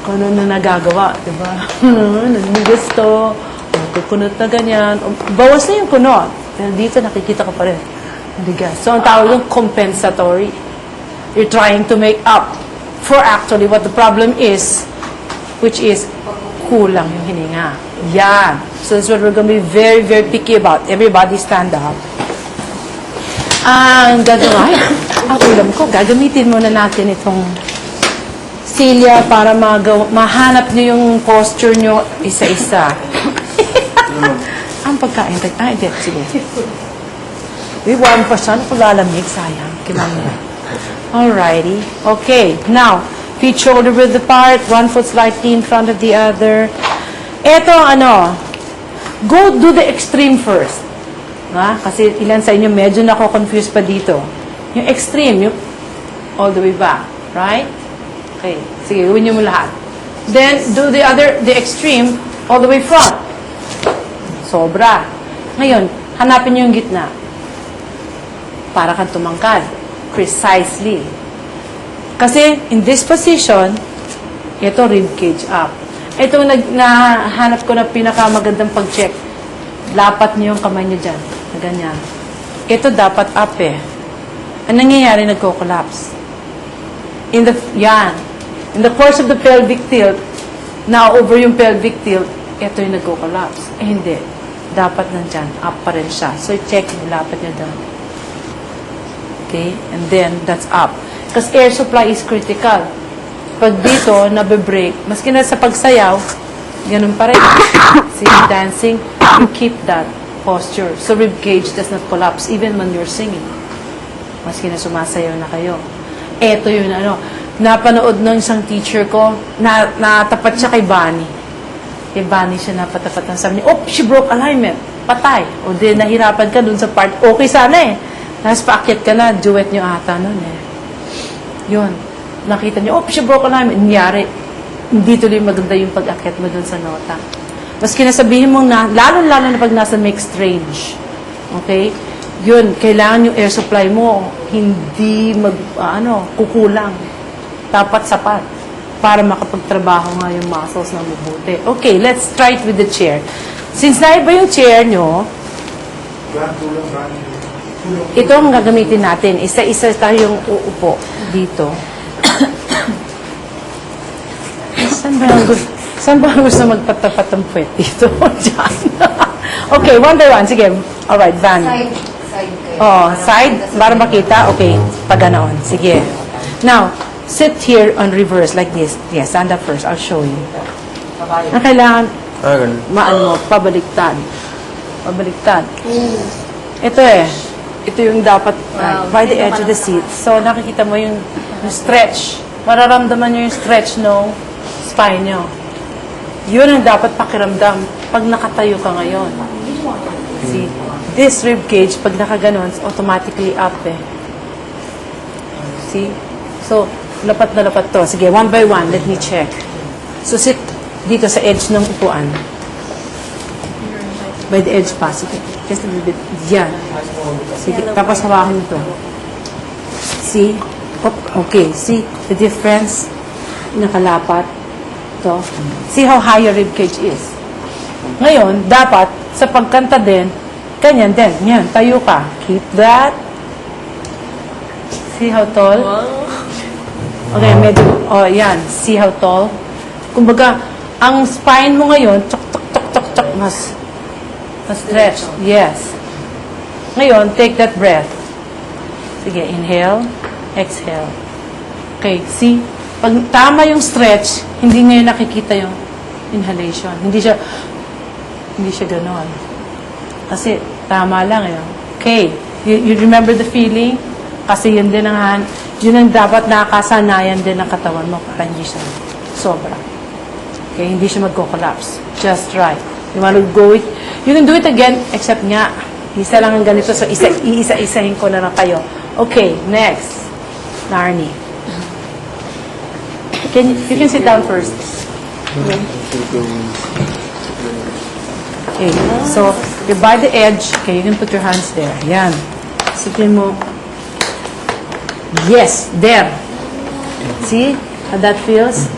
kung ano na nagagawa, di ba? Nagmigas to, kukunot na ganyan. Bawas na yung kunot. Pero dito nakikita ko pa rin. Bigas. So, ang tawag yung compensatory. You're trying to make up for actually what the problem is, which is kulang yung hininga. Yan. So, that's what we're going to be very, very picky about. Everybody stand up. Ang gagawin, ang ulam ko, gagamitin muna natin itong Celia para mahanap nyo yung posture nyo isa-isa. Ang pagkain, hindi, sige. We warm pa siya, lalamig, sayang. Kimamaya. Alrighty. Okay, now, feet shoulder width apart, one foot slightly in front of the other. Ito, go do the extreme first. Kasi ilan sa inyo medyo nako-confuse pa dito. Yung extreme, yung all the way back. Right? Okay. Sige, gawin nyo mo lahat. Then, do the extreme, all the way front. Sobra. Ngayon, hanapin nyo yung gitna. Para kang tumangkad. Precisely. Kasi, in this position, ito, rib cage up. Ito, nahanap ko na pinakamagandang pag-check. Lapat niyo yung kamay niyo dyan. Na ganyan. Ito, dapat up eh. Ang nangyayari, nagko-collapse. Yan. In the course of the pelvic tilt, now over yung pelvic tilt, ito yung nagko-collapse. Hindi. Dapat nandyan. Up pa rin siya. So, check yung lapat niya doon. Okay? And then, that's up. Because air supply is critical. Pag dito, nabe-break, maski na sa pagsayaw, ganun pa rin. See, dancing, you keep that posture. So, rib cage does not collapse even when you're singing. Maski na sumasayaw na kayo. Ito yun, napanood ng isang teacher ko, natapat siya kay Bunny. Kay Bunny siya napatapat. Sabi niya, she broke alignment. Patay. O di, nahirapan ka dun sa part. Okay sana eh. Tapos paakyat ka na, duet niyo ata nun eh. Yun. Nakita niyo, she broke alignment. Nangyari, hindi tuloy maganda yung pag-akyat mo dun sa nota. Mas kinasabihin mo na, lalo-lalo na pag nasa mixed range. Okay? Yun, kailangan yung air supply mo hindi kukulang. Dapat sapat para makapagtrabaho nga yung muscles na mabuti. Okay, let's try it with the chair. Since naiba yung chair nyo, ito ang gagamitin natin. Isa-isa tayong uupo dito. Saan ba gusto magpatapat ng puwet dito? Diyan. Okay, one by one. Sige. Alright, Van. Side. Para makita? Okay. Paganoon. Sige. Now, sit here on reverse like this. Yes, stand up first. I'll show you. Ang kailangan, pabaliktad. Pabaliktad. Ito eh. Ito yung dapat by the edge of the seat. So, nakikita mo yung stretch. Mararamdaman nyo yung stretch ng spine nyo. Yun ang dapat pakiramdam pag nakatayo ka ngayon. See? This rib cage, pag nakaganon, automatically up eh. See? So, lapat na lapat to. Sige, one by one, let me check. So, sit dito sa edge ng upuan. By the edge pa. Sige. Just a little bit. Yan. Sige. Tapos hawakan ito. See? Okay. See the difference? Nakalapat. Ito. See how high your rib cage is. Ngayon, dapat, sa pagkanta din, ganyan din. Yan. Tayo ka. Keep that. See how tall? Okay, medyo, yan. See how tall? Kumbaga, ang spine mo ngayon, chok, mas stretch. Yes. Ngayon, take that breath. Sige, inhale, exhale. Okay, see? Pag tama yung stretch, hindi ngayon nakikita yung inhalation. Hindi siya ganon. Kasi, tama lang yun. Okay, you remember the feeling? Kasi yun din ang dapat nakasanayan din ng katawan mo para hindi siya sobra. Okay, hindi siya magko-collapse. Just right. You want to go it, you can do it again, except nga, isa lang ang ganito, so iisa-isahin ko na lang kayo. Okay, next. Narni. You can sit down first. Okay, so, you're by the edge. Okay, you can put your hands there. Yan. Sitin mo. Yes, there. See how that feels?